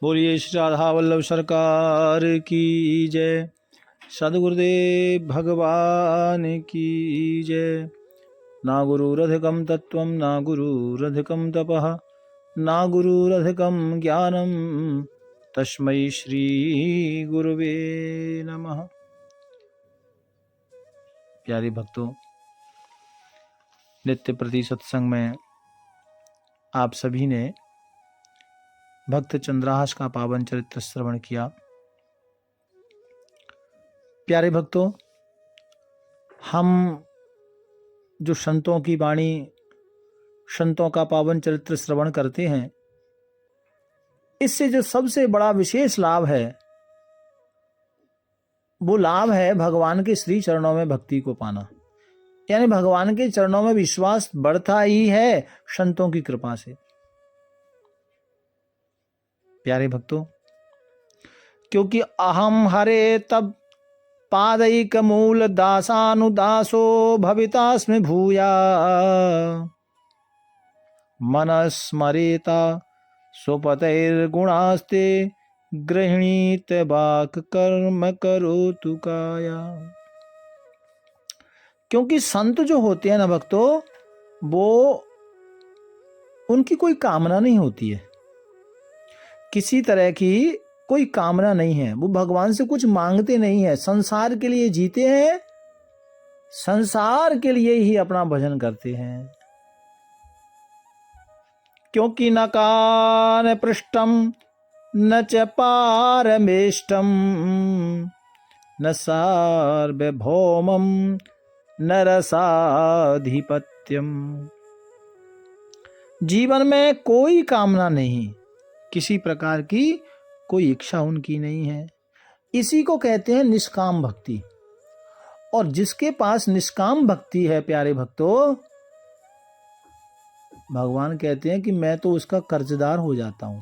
बोलिए श्री राधा वल्लभ सरकार की जय। सद्गुरुदेव भगवान की जय। ना गुरुरधिकं तत्त्वं ना गुरुरधिकं तपः ना गुरुरधिकं ज्ञानं तस्मै श्री गुरुवे नमः। प्यारे भक्तों, नित्य प्रति सत्संग में आप सभी ने भक्त चंद्रहास का पावन चरित्र श्रवण किया। प्यारे भक्तों, हम जो संतों की वाणी, संतों का पावन चरित्र श्रवण करते हैं, इससे जो सबसे बड़ा विशेष लाभ है वो लाभ है भगवान के श्री चरणों में भक्ति को पाना। यानी भगवान के चरणों में विश्वास बढ़ता ही है संतों की कृपा से। प्यारे भक्तों, क्योंकि अहम हरे तब पादैक मूल दासानुदासो भवितास्मि भूया मनस्मरेता स्वपतैर्गुणास्ते गृह्णीत वाक् कर्म करोतु काया। क्योंकि संत जो होते हैं ना भक्तों, वो उनकी कोई कामना नहीं होती है, किसी तरह की कोई कामना नहीं है। वो भगवान से कुछ मांगते नहीं है, संसार के लिए जीते हैं, संसार के लिए ही अपना भजन करते हैं। क्योंकि न कान पृष्ठम न च पारमेष्टम न सार्वभौमम न रसाधिपत्यम। जीवन में कोई कामना नहीं, किसी प्रकार की कोई इच्छा उनकी नहीं है। इसी को कहते हैं निष्काम भक्ति। और जिसके पास निष्काम भक्ति है प्यारे भक्तों, भगवान कहते हैं कि मैं तो उसका कर्जदार हो जाता हूं।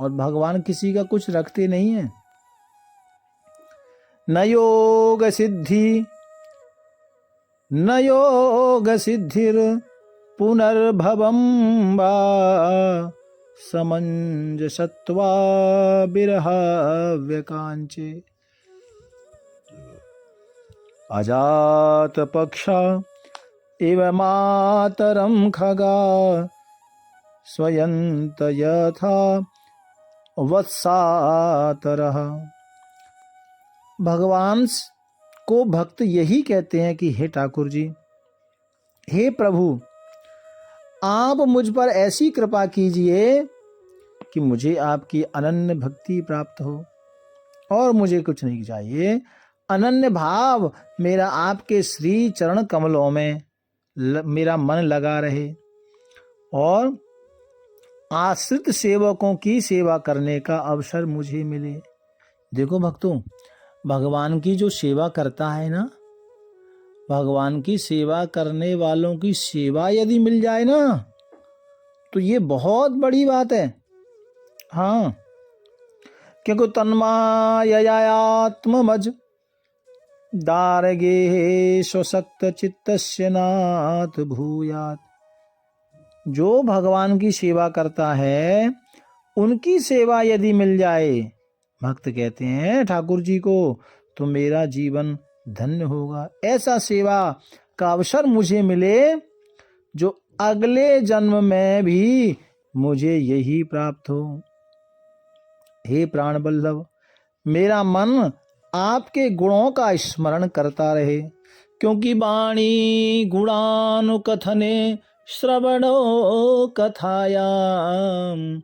और भगवान किसी का कुछ रखते नहीं है। न योग सिद्धि न योग सिद्धिर पुनर्भवम वा समंजसत्वा बिरहाव्यकांचे। अजात पक्षा इव मातरम खगा स्वयंत यथा वत्सातरः। भगवान को भक्त यही कहते हैं कि हे ठाकुर जी, हे प्रभु, आप मुझ पर ऐसी कृपा कीजिए कि मुझे आपकी अनन्य भक्ति प्राप्त हो और मुझे कुछ नहीं चाहिए। अनन्य भाव मेरा आपके श्री चरण कमलों में मेरा मन लगा रहे और आश्रित सेवकों की सेवा करने का अवसर मुझे मिले। देखो भक्तों, भगवान की जो सेवा करता है ना, भगवान की सेवा करने वालों की सेवा यदि मिल जाए ना, तो ये बहुत बड़ी बात है। हाँ, क्योंकि तन्माययात्मज दारगे स्वसक्त चित्तस्य नाथ भूयात्। जो भगवान की सेवा करता है, उनकी सेवा यदि मिल जाए, भक्त कहते हैं ठाकुर जी को, तो मेरा जीवन धन्य होगा। ऐसा सेवा का अवसर मुझे मिले जो अगले जन्म में भी मुझे यही प्राप्त हो। हे प्राण वल्लभ, मेरा मन आपके गुणों का स्मरण करता रहे। क्योंकि वाणी गुणानुकथने श्रवणो कथायाम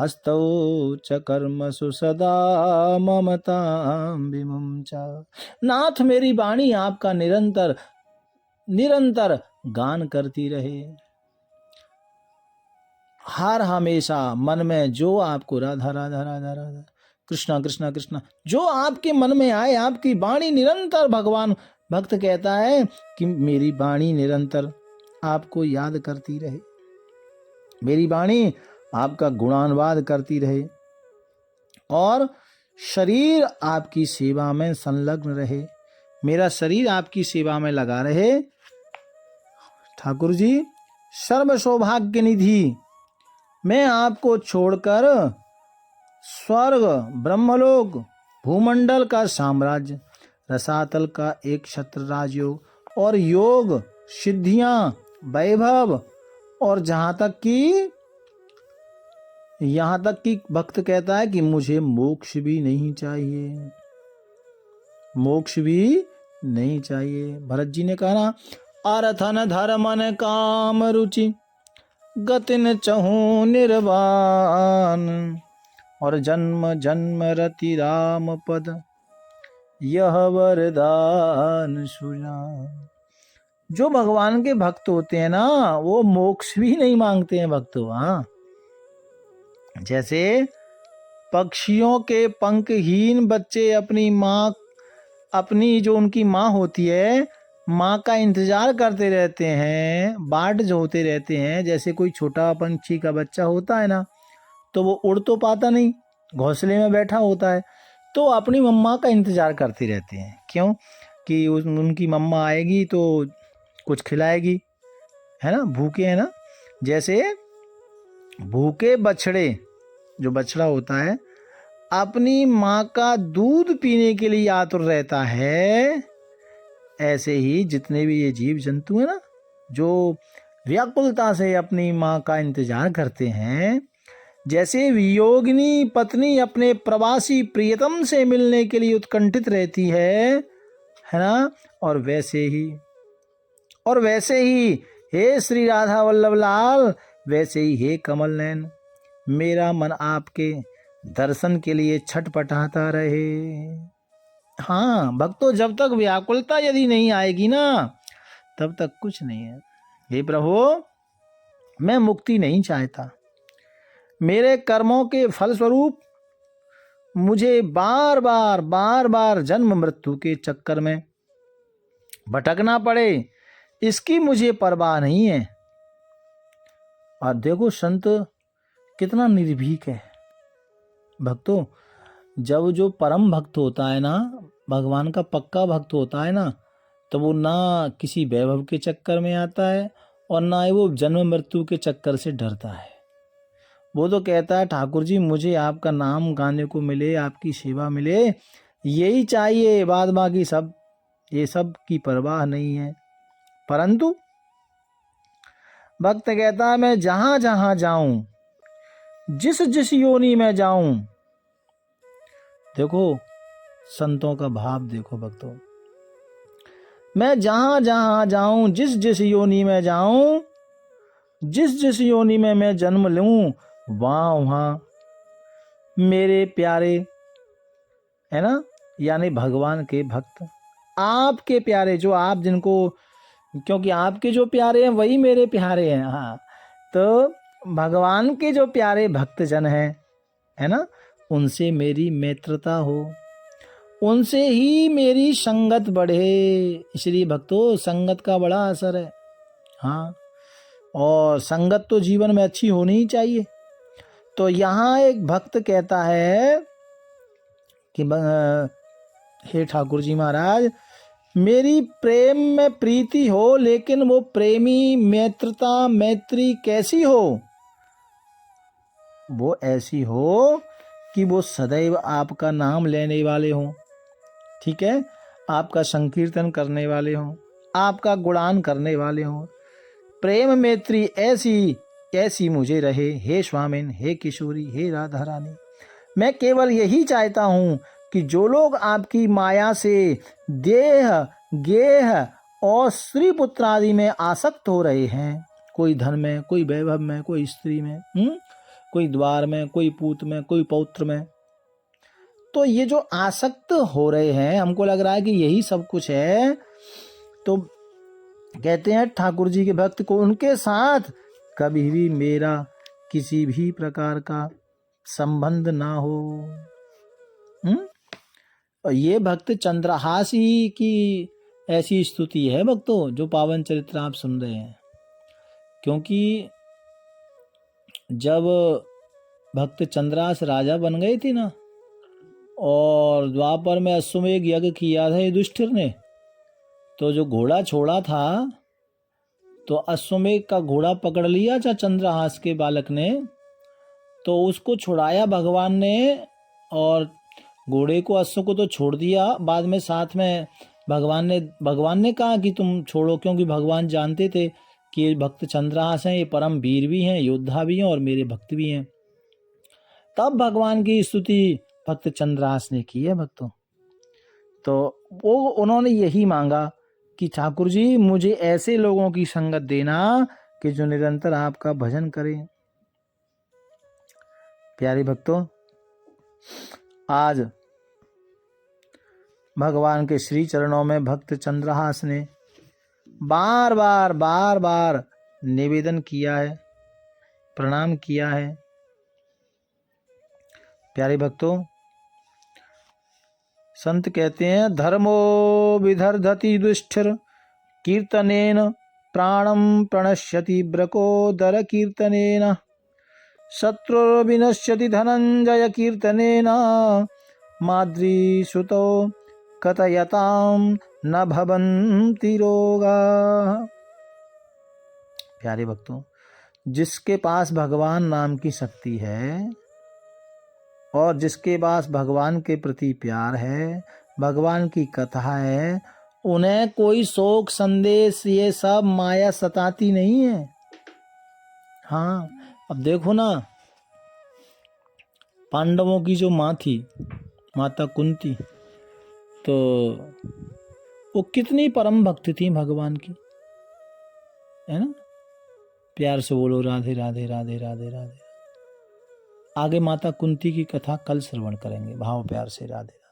हस्तौ च कर्मसु सदा ममतां विमुं च। नाथ, मेरी वाणी आपका निरंतर निरंतर गान करती रहे। हर हमेशा मन में जो आपको राधा राधा राधा राधा कृष्णा कृष्णा कृष्णा जो आपके मन में आए, आपकी वाणी निरंतर, भगवान भक्त कहता है कि मेरी वाणी निरंतर आपको याद करती रहे, मेरी वाणी आपका गुणानुवाद करती रहे और शरीर आपकी सेवा में संलग्न रहे, मेरा शरीर आपकी सेवा में लगा रहे। ठाकुर जी, सर्व सौभाग्य निधि मैं आपको छोड़कर स्वर्ग, ब्रह्मलोक, भूमंडल का साम्राज्य, रसातल का एक क्षत्र राजयोग और योग, सिद्धियां, वैभव और यहाँ तक कि भक्त कहता है कि मुझे मोक्ष भी नहीं चाहिए, मोक्ष भी नहीं चाहिए। भरत जी ने कहा ना, अरथन धर्मन काम रुचि गतिन चहु निर्वाण और जन्म जन्म रति राम पद यह वरदान सुजान। जो भगवान के भक्त होते हैं ना, वो मोक्ष भी नहीं मांगते हैं भक्तों। हाँ, जैसे पक्षियों के पंखहीन बच्चे अपनी जो उनकी माँ होती है, माँ का इंतजार करते रहते हैं, बाट जोते रहते हैं। जैसे कोई छोटा पंछी का बच्चा होता है ना, तो वो उड़ तो पाता नहीं, घोंसले में बैठा होता है, तो अपनी मम्मा का इंतजार करते रहते हैं। क्यों? कि उनकी मम्मा आएगी तो कुछ खिलाएगी, है ना, भूखे हैं ना। जैसे भूखे बछड़े, जो बछड़ा होता है, अपनी माँ का दूध पीने के लिए आतुर रहता है, ऐसे ही जितने भी ये जीव जंतु हैं ना, जो व्याकुलता से अपनी माँ का इंतजार करते हैं, जैसे वियोगिनी पत्नी अपने प्रवासी प्रियतम से मिलने के लिए उत्कंठित रहती है ना, और वैसे ही हे श्री राधा वल्लभ लाल, वैसे ही हे कमल नयन, मेरा मन आपके दर्शन के लिए छटपटाता रहे। हाँ भक्तों, जब तक व्याकुलता यदि नहीं आएगी ना, तब तक कुछ नहीं है। हे प्रभु, मैं मुक्ति नहीं चाहता। मेरे कर्मों के फलस्वरूप मुझे बार बार जन्म मृत्यु के चक्कर में भटकना पड़े, इसकी मुझे परवाह नहीं है। और देखो संत कितना निर्भीक है। भक्तों, जब जो परम भक्त होता है ना, भगवान का पक्का भक्त होता है ना, तो वो ना किसी वैभव के चक्कर में आता है और ना ही वो जन्म मृत्यु के चक्कर से डरता है। वो तो कहता है, ठाकुर जी मुझे आपका नाम गाने को मिले, आपकी सेवा मिले, यही चाहिए, बाद बाकी सब ये सब की परवाह नहीं है। परंतु भक्त कहता है, मैं जहां जहां जाऊं, जिस जिस योनि में जाऊं, देखो संतों का भाव देखो भक्तों, मैं जहां जहां जाऊं, जिस जिस योनि में जाऊं, जिस जिस योनि में मैं जन्म लूं, वहां मेरे प्यारे, है ना, यानी भगवान के भक्त, आपके प्यारे, जो आप जिनको, क्योंकि आपके जो प्यारे हैं वही मेरे प्यारे हैं। हाँ, तो भगवान के जो प्यारे भक्तजन हैं, है ना, उनसे मेरी मित्रता हो, उनसे ही मेरी संगत बढ़े। इसलिए भक्तों, संगत का बड़ा असर है। हाँ, और संगत तो जीवन में अच्छी होनी ही चाहिए। तो यहाँ एक भक्त कहता है कि हे ठाकुर जी महाराज, मेरी प्रेम में प्रीति हो, लेकिन वो प्रेमी मित्रता मैत्री कैसी हो? वो ऐसी हो कि वो सदैव आपका नाम लेने वाले हों, ठीक है, आपका संकीर्तन करने वाले हों, आपका गुणान करने वाले हों। प्रेम मैत्री ऐसी मुझे रहे, हे स्वामिन, हे किशोरी, हे राधा रानी। मैं केवल यही चाहता हूँ कि जो लोग आपकी माया से देह गेह और स्त्री पुत्र आदि में आसक्त हो रहे हैं, कोई धन में, कोई वैभव में, कोई स्त्री में, कोई द्वार में, कोई पूत में, कोई पौत्र में, तो ये जो आसक्त हो रहे हैं, हमको लग रहा है कि यही सब कुछ है, तो कहते हैं ठाकुर जी के भक्त को उनके साथ कभी भी मेरा किसी भी प्रकार का संबंध ना हो। और ये भक्त चंद्रहासी की ऐसी स्तुति है भक्तों, जो पावन चरित्र आप सुन रहे हैं। क्योंकि जब भक्त चंद्रास राजा बन गए थे ना, और द्वापर में अश्वमेध यज्ञ किया था युधिष्ठिर ने, तो जो घोड़ा छोड़ा था, तो अश्वमेध का घोड़ा पकड़ लिया था चंद्रहास के बालक ने, तो उसको छुड़ाया भगवान ने, और घोड़े को, अश्व को तो छोड़ दिया। बाद में साथ में भगवान ने कहा कि तुम छोड़ो, क्योंकि भगवान जानते थे कि ये भक्त चंद्रहास हैं, ये परम वीर भी हैं, योद्धा भी हैं और मेरे भक्त भी हैं। तब भगवान की स्तुति भक्त चंद्रहास ने की है भक्तों। तो वो उन्होंने यही मांगा कि ठाकुर जी मुझे ऐसे लोगों की संगत देना कि जो निरंतर आपका भजन करें। प्यारे भक्तों, आज भगवान के श्री चरणों में भक्त चंद्रहास ने बार बार निवेदन किया है, प्रणाम किया है। प्यारे भक्तों, संत कहते हैं धर्मो विदर्धति दुष्टिर कीर्तनेन प्राणम प्रणश्यति ब्रकोदर कीर्तनेन शत्रुर्विनश्यति धनंजय कीर्तनेन माद्री सुतो कथयताम न भवन्ति रोगा। प्यारे भक्तों, जिसके पास भगवान नाम की शक्ति है और जिसके पास भगवान के प्रति प्यार है, भगवान की कथा है, उन्हें कोई शोक संदेश ये सब माया सताती नहीं है। हाँ, अब देखो ना, पांडवों की जो माँ थी, माता कुंती, तो वो कितनी परम भक्त थी भगवान की, है ना। प्यार से बोलो राधे राधे राधे राधे राधे। आगे माता कुंती की कथा कल श्रवण करेंगे, भाव प्यार से राधे।